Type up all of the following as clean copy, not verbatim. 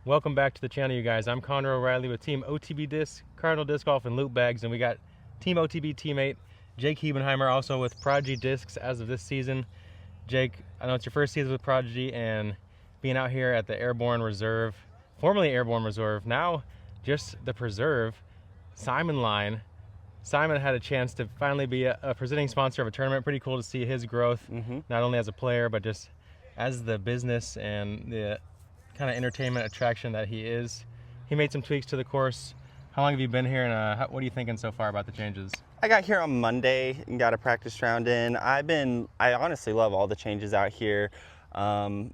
Welcome back to the channel, you guys. I'm Connor O'Reilly with Team OTB Discs, Cardinal Disc Golf, and Loop Bags, and we got Team OTB teammate Jake Hebenheimer also with Prodigy Discs as of this season. Jake, I know it's your first season with Prodigy and being out here at the Airborne Reserve, formerly Airborne Reserve, now just the Preserve, Simon line. Simon had a chance to finally be a presenting sponsor of a tournament. Pretty cool to see his growth, not only as a player, but just as the business and the kind of entertainment attraction that he is. He made some tweaks to the course. How long have you been here, and what are you thinking so far about the changes? I got here on Monday and got a practice round in. I honestly love all the changes out here.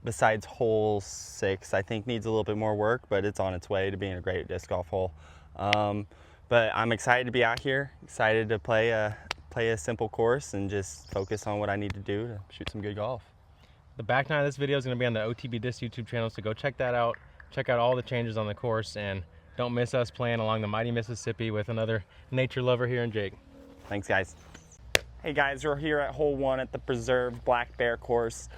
Besides hole 6, I think needs a little bit more work, but it's on its way to being a great disc golf hole. But I'm excited to be out here, excited to play a simple course and just focus on what I need to do to shoot some good golf. The back nine of this video is going to be on the OTB Discs YouTube channel, so go check that out. Check out all the changes on the course, and don't miss us playing along the mighty Mississippi with another nature lover here in Jake. Thanks, guys. Hey guys, we're here at hole 1 at the Preserve Black Bear course.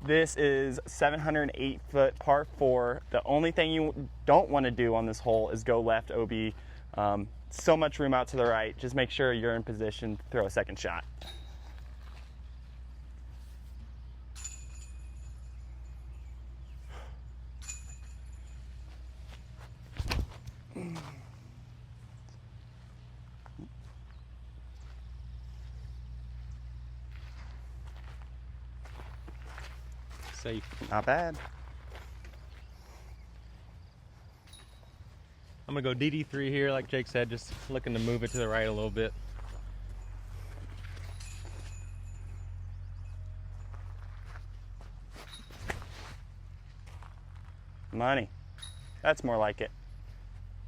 This is 708 foot par 4. The only thing you don't want to do on this hole is go left OB. So much room out to the right. Just make sure you're in position to throw a second shot. Safe. Not bad. I'm going to go DD3 here, like Jake said, just looking to move it to the right a little bit. Money. That's more like it.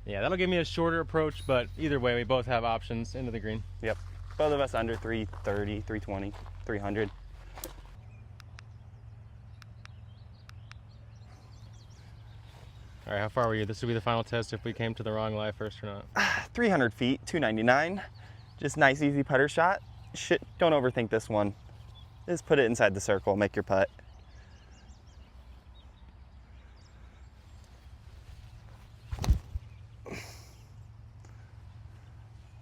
Yeah, that'll give me a shorter approach, but either way, we both have options into the green. Yep. Both of us under 330, 320, 300. All right, how far were you? This would be the final test if we came to the wrong lie first or not. 300 feet, 299. Just nice, easy putter shot. Don't overthink this one. Just put it inside the circle, make your putt. A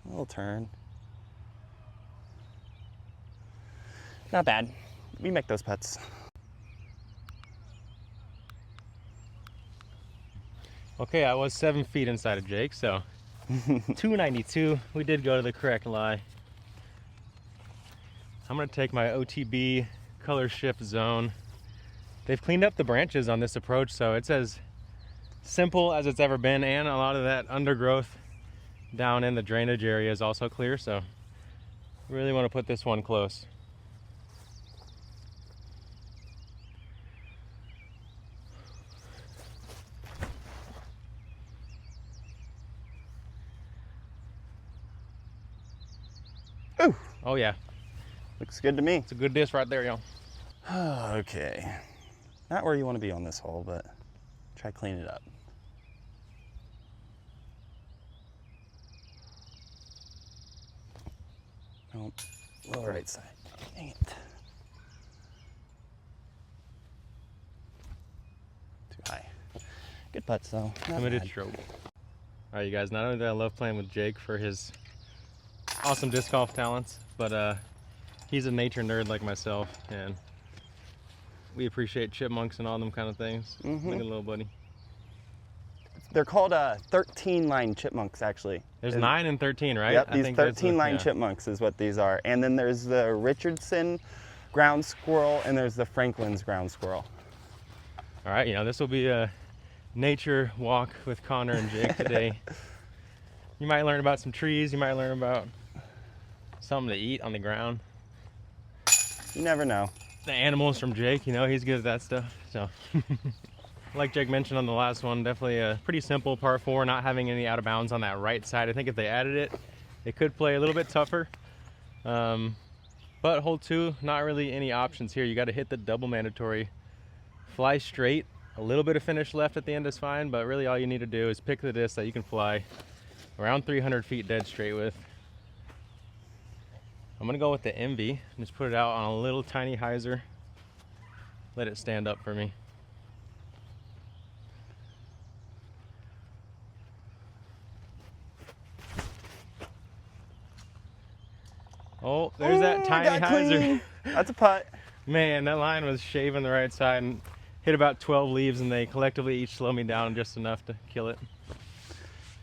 little turn. Not bad. We make those putts. Okay, I was 7 feet inside of Jake, so 292. We did go to the correct lie. I'm gonna take my OTB color shift zone. They've cleaned up the branches on this approach, so it's as simple as it's ever been, and a lot of that undergrowth down in the drainage area is also clear, so really want to put this one close. Ooh. Oh yeah, Looks good to me. it's a good disc right there, y'all. Okay. Not where you want to be on this hole, but try clean it up. Oh, lower right side. Dang it. Too high. Good putts though. Not Committed bad. stroke. All right, you guys, not only do I love playing with Jake for his awesome disc golf talents, but he's a nature nerd like myself, and we appreciate chipmunks and all them kind of things. Look at little buddy. They're called 13-line chipmunks, actually. There's 9 and 13, right? Yep, I these think that's 13-line chipmunks is what these are. And then there's the Richardson ground squirrel, and there's the Franklin's ground squirrel. All right, this will be a nature walk with Connor and Jake today. You might learn about some trees. You might learn about something to eat on the ground. You never know. The animals from Jake, he's good at that stuff. So, like Jake mentioned on the last one, definitely a pretty simple par 4, not having any out of bounds on that right side. I think if they added it, it could play a little bit tougher. But hole 2, not really any options here. You got to hit the double mandatory. Fly straight. A little bit of finish left at the end is fine, but really all you need to do is pick the disc that you can fly around 300 feet dead straight with. I'm gonna go with the Envy. Just put it out on a little tiny hyzer. Let it stand up for me. Oh, there's that tiny got hyzer. clean. That's a putt. Man, that line was shaving the right side and hit about 12 leaves, and they collectively each slowed me down just enough to kill it.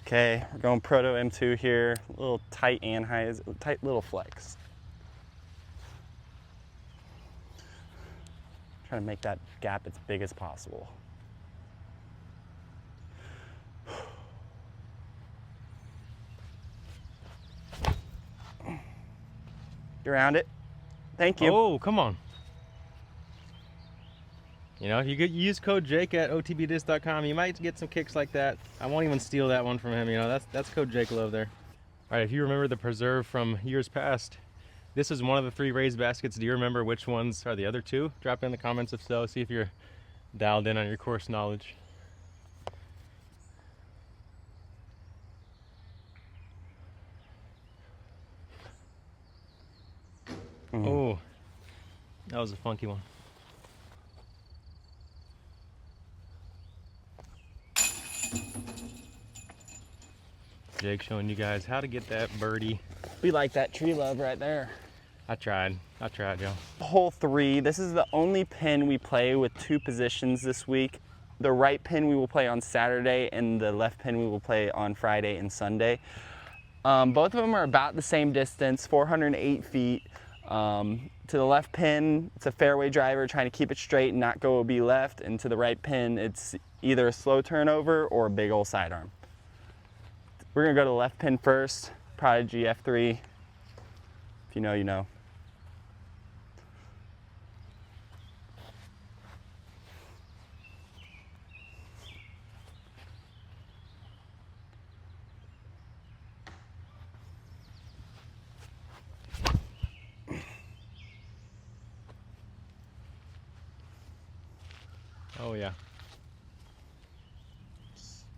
Okay, we're going proto M2 here. A little tight and high, tight little flex. Trying to make that gap as big as possible. You're around it. Thank you. Oh, come on. You know, if you could use code Jake at otbdisc.com, you might get some kicks like that. I won't even steal that one from him, you know, that's code Jake Love there. All right, if you remember the preserve from years past, this is one of the 3 raised baskets. Do you remember which ones are the other 2? Drop it in the comments if so, see if you're dialed in on your course knowledge. Oh, that was a funky one. Jake showing you guys how to get that birdie. We like that tree love right there. I tried, Joe. Hole 3, this is the only pin we play with 2 positions this week. The right pin we will play on Saturday, and the left pin we will play on Friday and Sunday. Both of them are about the same distance, 408 feet. To the left pin, it's a fairway driver trying to keep it straight and not go OB left. And to the right pin, it's either a slow turnover or a big old sidearm. We're gonna go to the left pin first, Prodigy F3. If you know, you know. Oh yeah.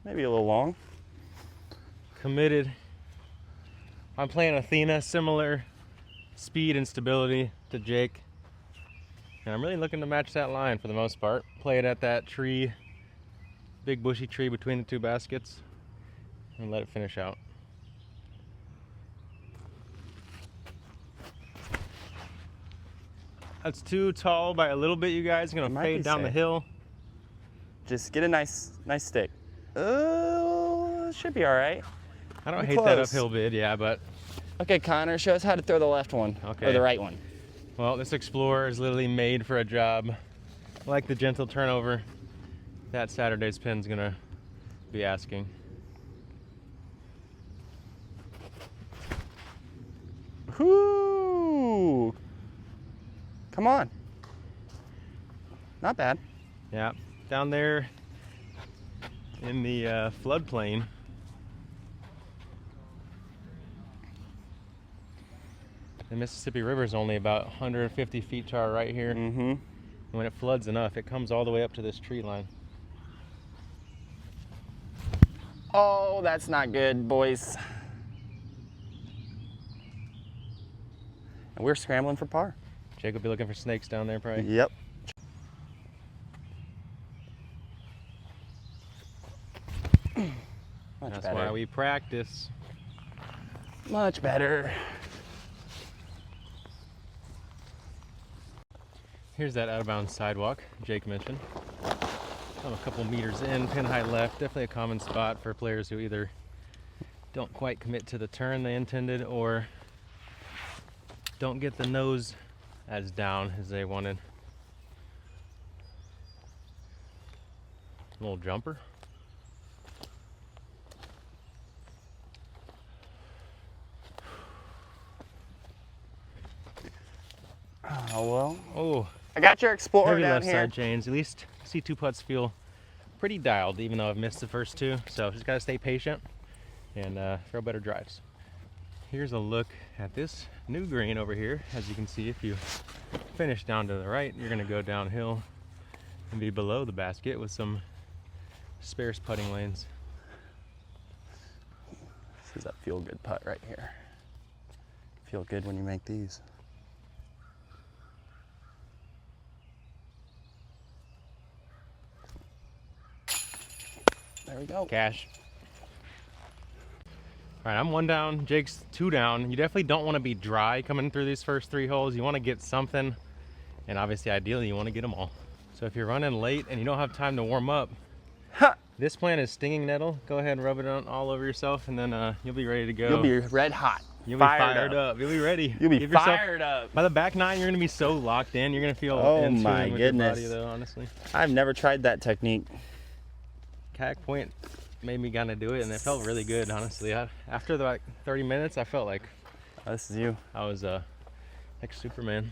Maybe a little long. Committed. I'm playing Athena, similar speed and stability to Jake. And I'm really looking to match that line for the most part. Play it at that tree, big bushy tree between the 2 baskets, and let it finish out. That's too tall by a little bit, you guys. Gonna fade down the hill. Just get a nice stick. Oh, should be all right. I don't hate that uphill bid, yeah, but. Okay, Connor, show us how to throw the left one, okay, or the right one. Well, this Explorer is literally made for a job like the gentle turnover that Saturday's pin's gonna be asking. Whoo! Come on. Not bad. Yeah, down there in the floodplain. The Mississippi River is only about 150 feet to our right here. Mm-hmm. When it floods enough, it comes all the way up to this tree line. Oh, that's not good, boys. And we're scrambling for par. Jake will be looking for snakes down there, probably. Yep. That's why we practice. Much better. Here's that out of bounds sidewalk Jake mentioned. I'm a couple meters in, pin high left. Definitely a common spot for players who either don't quite commit to the turn they intended or don't get the nose as down as they wanted. A little jumper. Oh, well. Oh, I got your Explorer heavy down left here. side chains. At least C2 putts feel pretty dialed, even though I've missed the first 2. So just gotta stay patient and throw better drives. Here's a look at this new green over here. As you can see, if you finish down to the right, you're gonna go downhill and be below the basket with some sparse putting lanes. This is a feel-good putt right here. Feel good when you make these. There we go. Cash. All right, I'm 1 down, Jake's 2 down. You definitely don't want to be dry coming through these first 3 holes. You want to get something, and obviously, ideally, you want to get them all. So if you're running late and you don't have time to warm up, this plant is stinging nettle. Go ahead and rub it on all over yourself, and then you'll be ready to go. You'll be red hot. You'll be fired up. You'll be ready. You'll be fired up. By the back 9, you're gonna be so locked in. You're gonna feel in tune with your body, though. Honestly, I've never tried that technique. Kayak point made me kind of do it, and it felt really good. Honestly, after like 30 minutes, I felt like this is you. I was like Superman.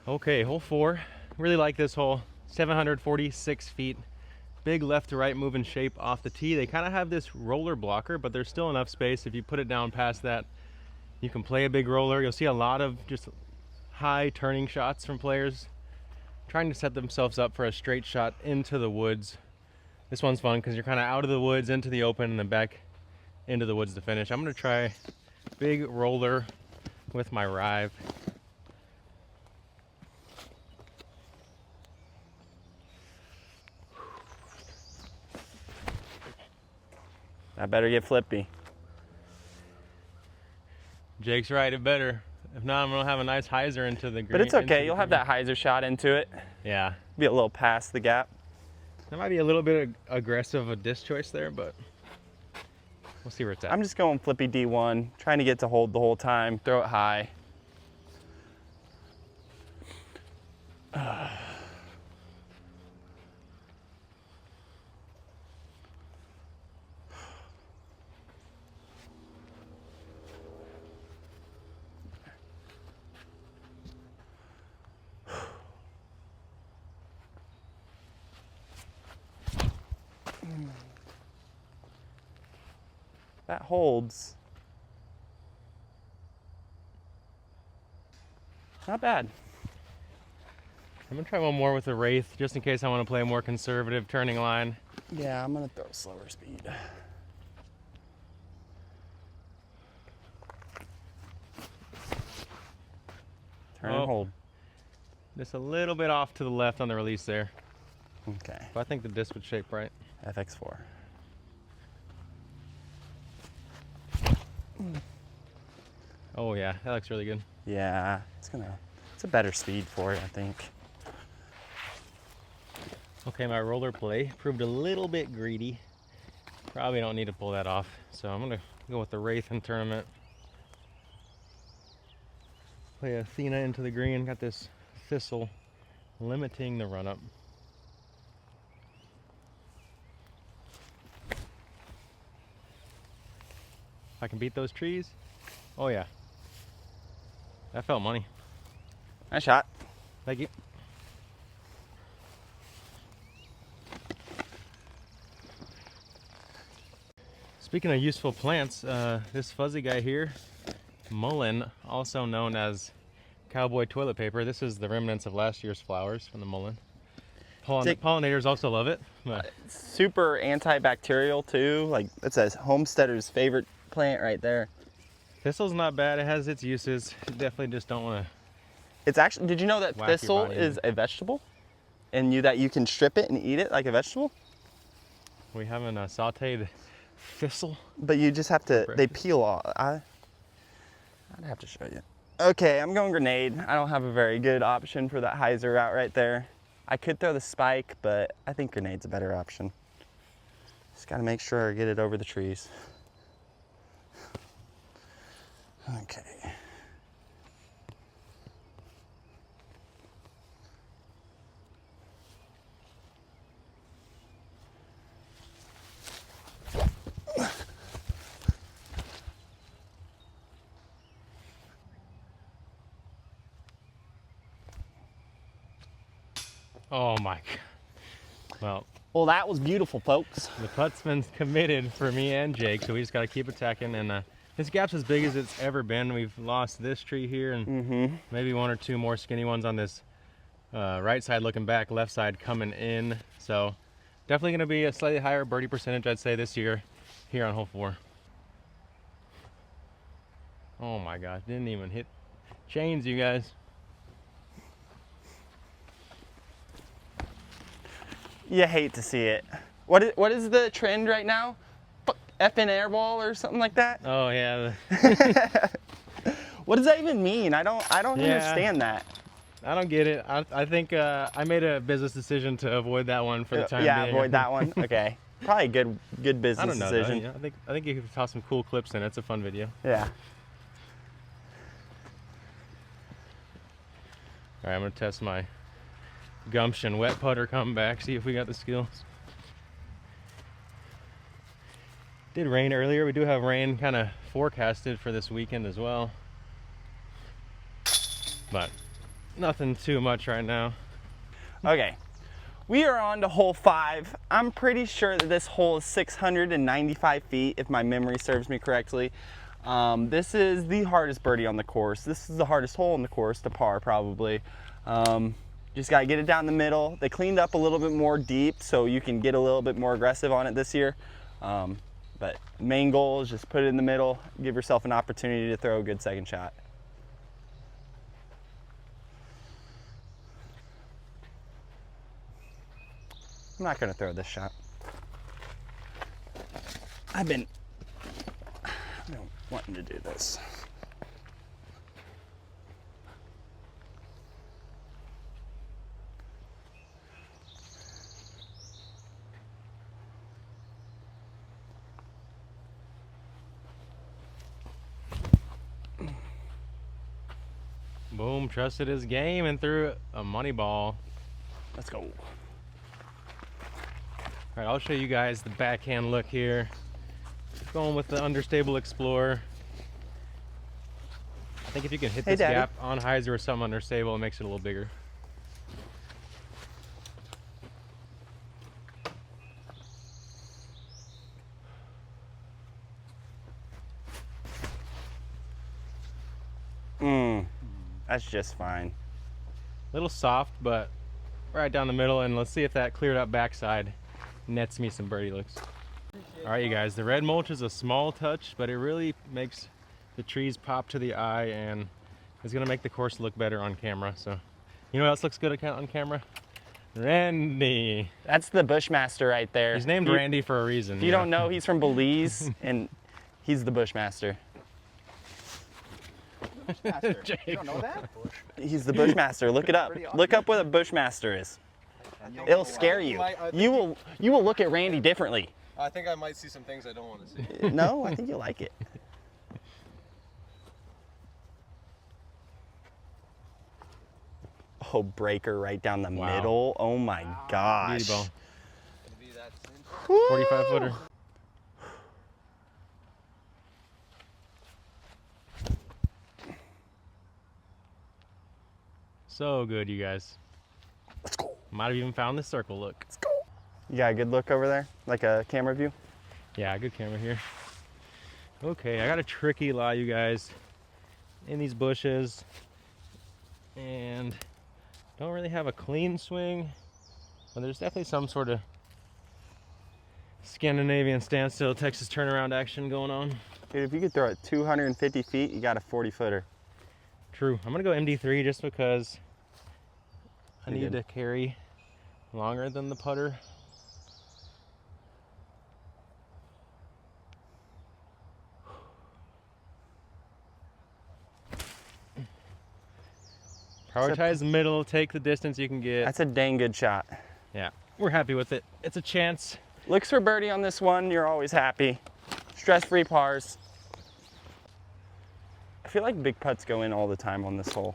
Okay, hole 4. Really like this hole. 746 feet. Big left to right moving shape off the tee. They kind of have this roller blocker, but there's still enough space. If you put it down past that, you can play a big roller. You'll see a lot of just high turning shots from players trying to set themselves up for a straight shot into the woods. This one's fun because you're kind of out of the woods into the open and then back into the woods to finish. I'm gonna try big roller with my Rive. I better get flippy. Jake's right, it better. If not, I'm gonna have a nice hyzer into the green. But it's okay, you'll have that hyzer shot into it. Yeah. Be a little past the gap. That might be a little bit aggressive a disc choice there, but we'll see where it's at. I'm just going flippy D1, trying to get to hold the whole time, throw it high. That holds. Not bad. I'm gonna try one more with the Wraith, just in case I want to play a more conservative turning line. Yeah, I'm gonna throw slower speed. Turn and hold. Just a little bit off to the left on the release there. Okay. But I think the disc would shape right. FX4. Oh yeah, that looks really good. Yeah, it's a better speed for it, I think. Okay, my roller play proved a little bit greedy. Probably don't need to pull that off. So I'm gonna go with the Wraith in tournament. Play Athena into the green, got this thistle limiting the run up. If I can beat those trees, oh yeah. That felt money. Nice shot. Thank you. Speaking of useful plants, this fuzzy guy here, mullein, also known as cowboy toilet paper. This is the remnants of last year's flowers from the mullein. Pollinators also love it. Super antibacterial too. Like, it's a homesteader's favorite plant right there. Thistle's not bad. It has its uses. You definitely just don't want to. It's actually, did you know that thistle is a vegetable? And that you can strip it and eat it like a vegetable? We haven't sauteed thistle. But you just have to, they peel off. I'd have to show you. Okay, I'm going grenade. I don't have a very good option for that hyzer route right there. I could throw the spike, but I think grenade's a better option. Just gotta make sure I get it over the trees. Okay. Oh my God. Well, that was beautiful, folks. The putt's been committed for me and Jake, so we just got to keep attacking. And this gap's as big as it's ever been. We've lost this tree here and maybe one or two more skinny ones on this right side looking back, left side coming in. So definitely going to be a slightly higher birdie percentage, I'd say, this year here on hole 4. Oh my gosh, didn't even hit chains, you guys. You hate to see it. What is the trend right now? Effing airball or something like that? Oh yeah. What does that even mean? I don't understand that. I don't get it. I think I made a business decision to avoid that one for the time Yeah, being. avoid that one. Okay. Probably a good business I don't know, decision. though. Yeah, I think you could toss some cool clips in. It's a fun video. Yeah. All right, I'm gonna test my gumption wet putter comeback. See if we got the skills. Did rain earlier. We do have rain kind of forecasted for this weekend as well, but nothing too much right now. Okay. We are on to hole 5. I'm pretty sure that this hole is 695 feet, if my memory serves me correctly. This is the hardest birdie on the course. This is the hardest hole on the course to par, probably. Just got to get it down the middle. They cleaned up a little bit more deep, so you can get a little bit more aggressive on it this year. But main goal is just put it in the middle, give yourself an opportunity to throw a good second shot. I'm not gonna throw this shot. I've been wanting to do this. Boom, trusted his game and threw a money ball. Let's go. All right, I'll show you guys the backhand look here. Going with the understable Explorer. I think if you can hit this Daddy. gap on hyzer or some understable, it makes it a little bigger. That's just fine. A little soft, but right down the middle, and let's see if that cleared up backside nets me some birdie looks. All right, you guys, the red mulch is a small touch, but it really makes the trees pop to the eye and is gonna make the course look better on camera. So, you know what else looks good on camera? Randy. That's the Bushmaster right there. He's named Randy for a reason. If you don't know, he's from Belize, and he's the Bushmaster. Bushmaster. You don't know that? He's the Bushmaster. Look it up. Look up what a Bushmaster is. It'll scare you. You will look at Randy differently. I think I might see some things I don't want to see. No, I think you'll like it. Oh, breaker right down the middle. Oh my gosh. Beauty ball. 45 footer. So good, you guys. Let's go. Might have even found the circle look. Let's go. You got a good look over there? Like a camera view? Yeah, good camera here. Okay, I got a tricky lie, you guys, in these bushes, and don't really have a clean swing, but there's definitely some sort of Scandinavian standstill, Texas turnaround action going on. Dude, if you could throw it 250 feet, you got a 40-footer. True. I'm gonna go MD3 just because I need to carry longer than the putter. Prioritize the middle, take the distance you can get. That's a dang good shot. Yeah, we're happy with it. It's a chance. Looks for birdie on this one, you're always happy. Stress-free pars. I feel like big putts go in all the time on this hole.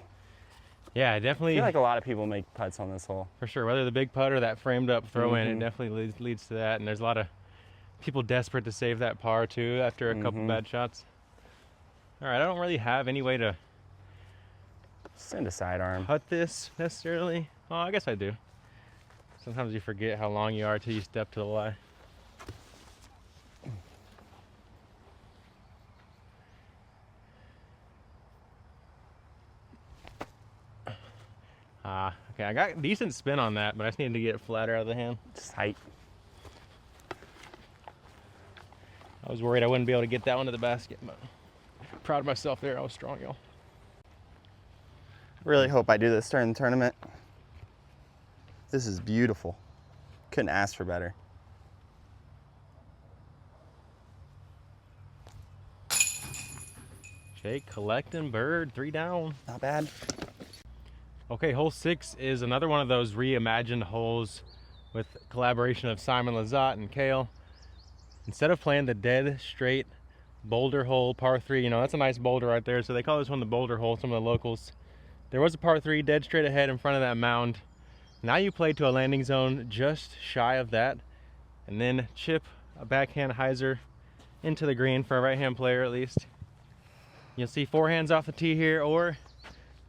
Yeah, I definitely. feel like a lot of people make putts on this hole. For sure, whether the big putt or that framed up throw in, it definitely leads to that. And there's a lot of people desperate to save that par too after a couple bad shots. All right, I don't really have any way to Send a sidearm. putt this necessarily. Oh, I guess I do. Sometimes you forget how long you are till you step to the lie. Okay, I got decent spin on that, but I just needed to get it flatter out of the hand. Just height. I was worried I wouldn't be able to get that one to the basket, but proud of myself there. I was strong, y'all. Really hope I do this during the tournament. This is beautiful. Couldn't ask for better. Fake collecting bird, 3 down. Not bad. Okay, hole 6 is another one of those reimagined holes with collaboration of Simon Lizotte and Kale. Instead of playing the dead straight boulder hole par 3, you know, that's a nice boulder right there, so they call this one the boulder hole, some of the locals. There was a par 3 dead straight ahead in front of that mound. Now you play to a landing zone just shy of that, and then chip a backhand hyzer into the green for a right-hand player at least. You'll see 4 hands off the tee here, or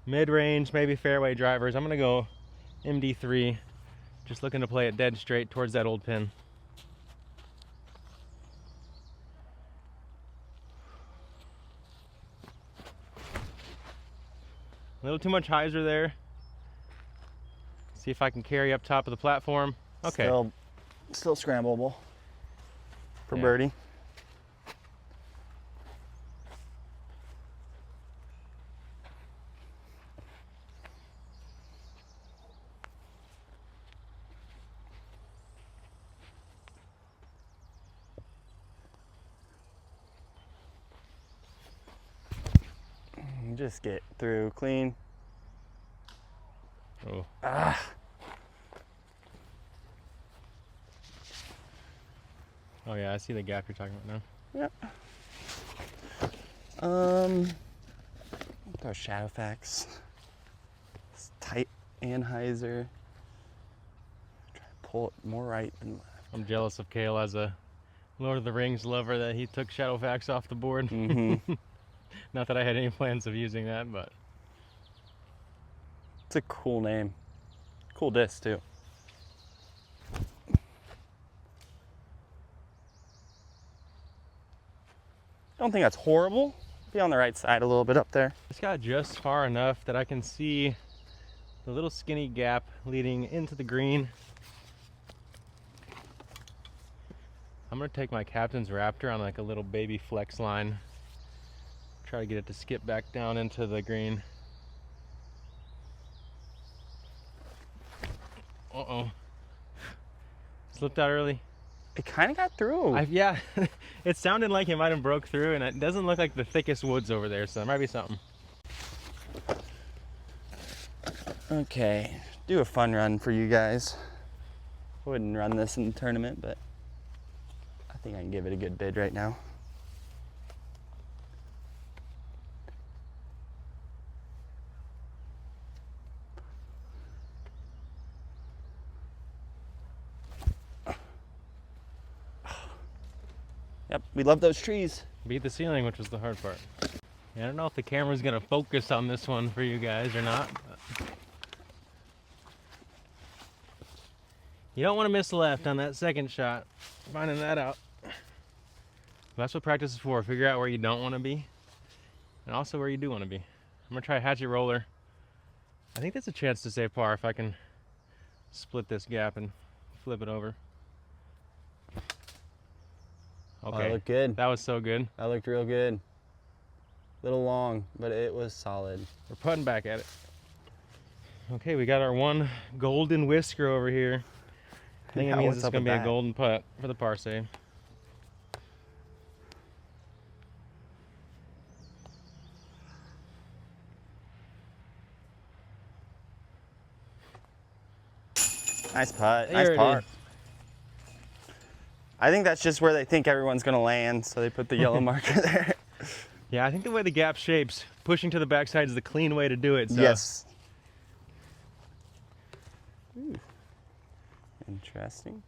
mid-range, maybe fairway drivers. I'm gonna go MD3, just looking to play it dead straight towards that old pin. A little too much hyzer there. See if I can carry up top of the platform. Okay. Still scrambleable for Yeah. birdie. Just get through clean. Oh. Ah. Oh yeah, I see the gap you're talking about now. Yep. Throw shadow facts. It's tight and hyzer. Try to pull it more right than left. I'm jealous of Kale as a Lord of the Rings lover that he took shadow facts off the board. Mm-hmm. Not that I had any plans of using that, but It's a cool name. Cool disc too. I don't think that's horrible. Be on the right side a little bit up there. it's got just far enough that I can see the little skinny gap leading into the green. I'm gonna take my captain's Raptor on like a little baby flex line. Try to get it to skip back down into the green. Uh-oh. Slipped out early. It kind of got through. Yeah, it sounded like it might have broke through, and it doesn't look like the thickest woods over there, so there might be something. Okay, do a fun run for you guys. I wouldn't run this in the tournament, but I think I can give it a good bid right now. Yep, we love those trees. Beat the ceiling, which was the hard part. Yeah, I don't know if the camera's gonna focus on this one for you guys or not. But you don't want to miss left on that second shot. Finding that out. That's what practice is for. Figure out where you don't want to be, and also where you do want to be. I'm gonna try hatchet roller. I think there's a chance to save par if I can split this gap and flip it over. Oh, Okay, that looked good. that was so good. That looked real good. Little long, but it was solid. We're putting back at it. Okay, we got our one golden whisker over here. I think Yeah, it means what's it's up gonna with be a that? golden putt for the par save. Nice putt. There Nice it par. is. I think that's just where they think everyone's gonna land, so they put the yellow marker there. Yeah, I think the way the gap shapes, pushing to the backside is the clean way to do it. So. Yes. Ooh. Interesting.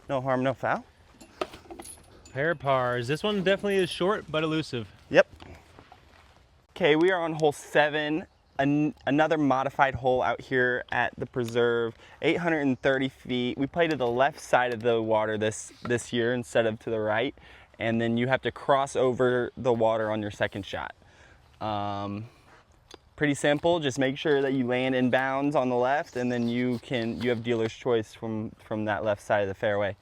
No harm, no foul. Pair of pars. This one definitely is short but elusive. Yep. Okay, we are on hole 7, another modified hole out here at the preserve, 830 feet. We play to the left side of the water this year instead of to the right, and then you have to cross over the water on your second shot. Pretty simple. Just make sure that you land in bounds on the left, and then you have dealer's choice from that left side of the fairway.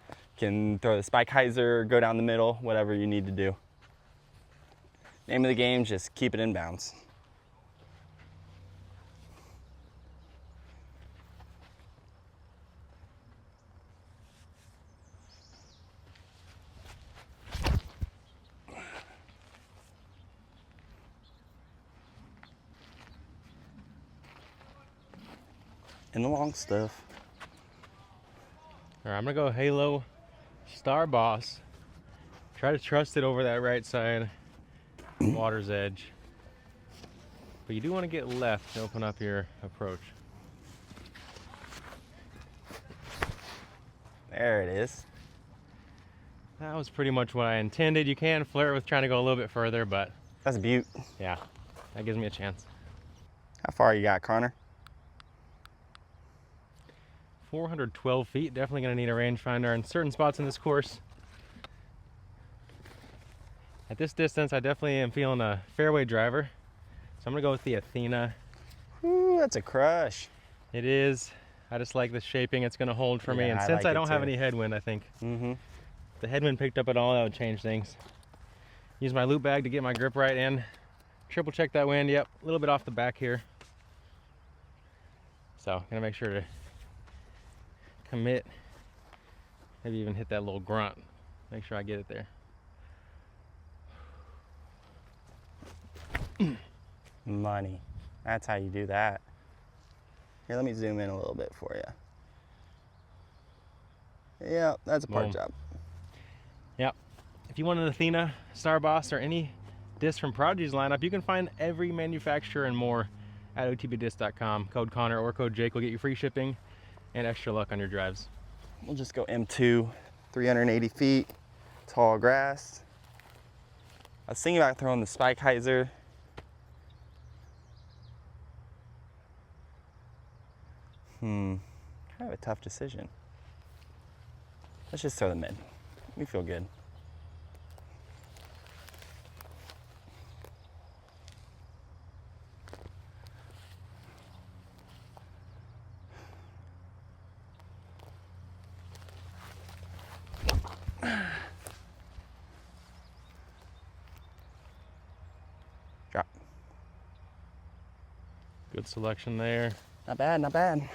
You can throw the spike hyzer, go down the middle, whatever you need to do. Name of the game, just keep it in bounds. In the long stuff. All right, I'm gonna go Halo Star Boss. Try to trust it over that right side, water's edge. But you do want to get left to open up your approach. There it is. That was pretty much what I intended. You can flirt with trying to go a little bit further, but That's a beaut. yeah, that gives me a chance. How far you got, Connor? 412 feet, definitely gonna need a rangefinder in certain spots in this course. At this distance, I definitely am feeling a fairway driver. So I'm gonna go with the Athena. Ooh, that's a crush. It is. I just like the shaping it's gonna hold for me. Yeah, And I since like I it don't have too. any headwind, I think Mm-hmm. if the headwind picked up at all, that would change things. Use my loop bag to get my grip right in. Triple check that wind. Yep, a little bit off the back here. So gonna make sure to commit. Maybe even hit that little grunt. Make sure I get it there. Money. That's how you do that. Here, let me zoom in a little bit for you. Yeah, that's a par Boom. job. Yep. If you want an Athena, Star Boss, or any disc from Prodigy's lineup, you can find every manufacturer and more at otbdisc.com. Code Connor or code Jake will get you free shipping and extra luck on your drives. We'll just go M2, 380 feet, tall grass. I was thinking about throwing the spike hyzer. Kind of a tough decision. Let's just throw the mid. We feel good. Drop. Good selection there. Not bad, not bad.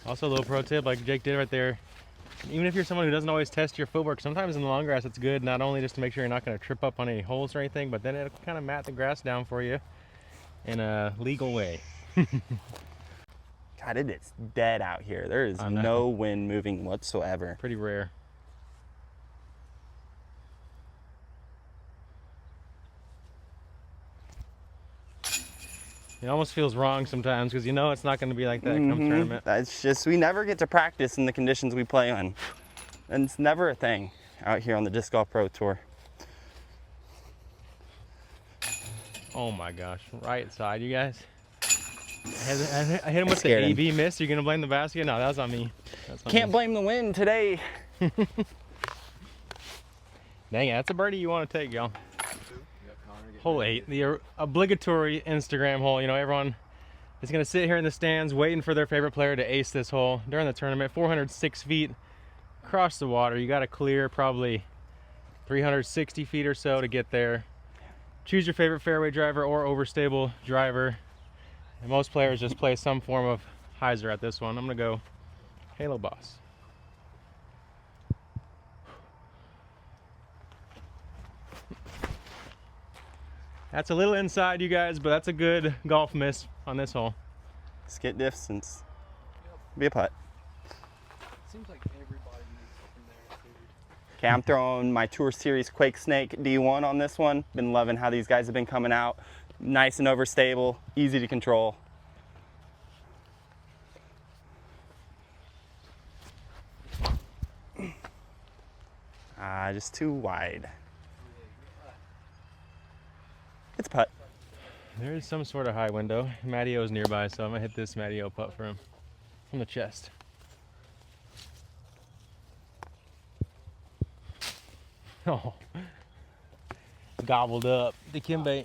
Also a little pro tip, like Jake did right there. Even if you're someone who doesn't always test your footwork, sometimes in the long grass it's good not only just to make sure you're not going to trip up on any holes or anything, but then it'll kind of mat the grass down for you in a legal way. God, it is dead out here. There is I know. no wind moving whatsoever. Pretty rare. It almost feels wrong sometimes because you know it's not going to be like that come tournament. That's just, we never get to practice in the conditions we play on. And it's never a thing out here on the Disc Golf Pro Tour. Oh my gosh, right side, you guys. I hit him with the Scared him. AB miss. You're going to blame the basket? No, that was on me. That's on Can't me. blame the wind today. Dang it, that's a birdie you want to take, y'all. Hole 8, the obligatory Instagram hole. You know, everyone is going to sit here in the stands waiting for their favorite player to ace this hole during the tournament. 406 feet across the water. You got to clear probably 360 feet or so to get there. Choose your favorite fairway driver or overstable driver. And most players just play some form of hyzer at this one. I'm going to go Halo Boss. That's a little inside, you guys, but that's a good golf miss on this hole. Skit distance. Be a putt. Seems like everybody needs from there, dude. Okay, I'm throwing my Tour Series Quake Snake D1 on this one. Been loving how these guys have been coming out. Nice and overstable, easy to control. Just too wide. It's a putt. There is some sort of high window. Mattio's nearby, so I'm gonna hit this Mattio putt for him from the chest. Oh, gobbled up. Dikembe.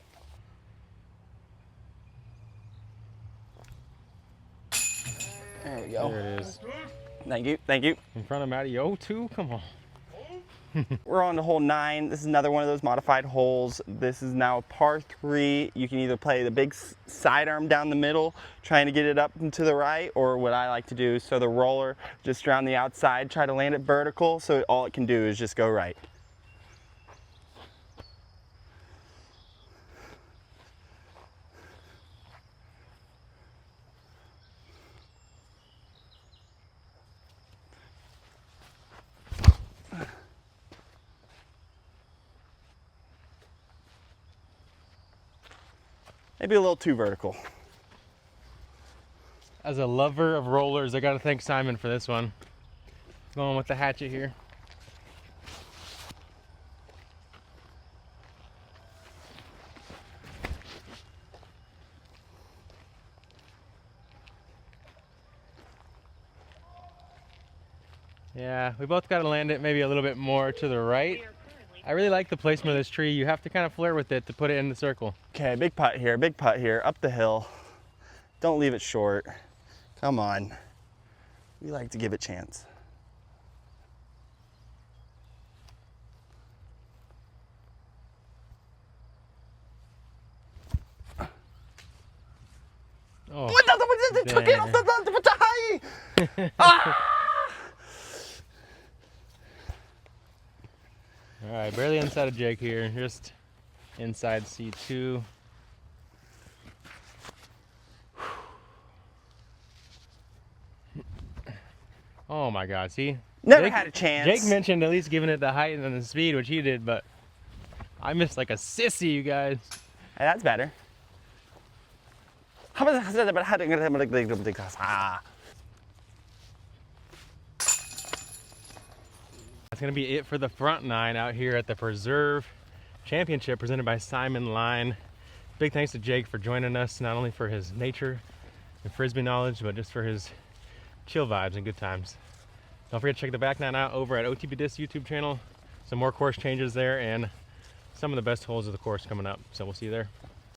There we go. There it is. Thank you, thank you. In front of Mattio too. Come on. We're on to hole 9. This is another one of those modified holes. This is now a par 3. You can either play the big sidearm down the middle, trying to get it up and to the right, or what I like to do is throw the roller just around the outside, try to land it vertical, so all it can do is just go right. maybe a little too vertical. As a lover of rollers, I gotta thank Simon for this one. Going with the hatchet here. Yeah, we both gotta land it maybe a little bit more to the right. I really like the placement of this tree. You have to kind of flirt with it to put it in the circle. Okay, big putt here, up the hill. Don't leave it short. Come on. We like to give it a chance. Oh, Took it off the high. Ah! all right, barely inside of Jake here, just inside C2. Oh my God, see? Never had a chance. Jake mentioned at least giving it the height and the speed, which he did, but I missed like a sissy, you guys. Hey, that's better. That's gonna be it for the front nine out here at the Preserve Championship presented by Simon Line. Big thanks to Jake for joining us, not only for his nature and Frisbee knowledge, but just for his chill vibes and good times. Don't forget to check the back nine out over at OTB Discs YouTube channel. Some more course changes there and some of the best holes of the course coming up. So we'll see you there.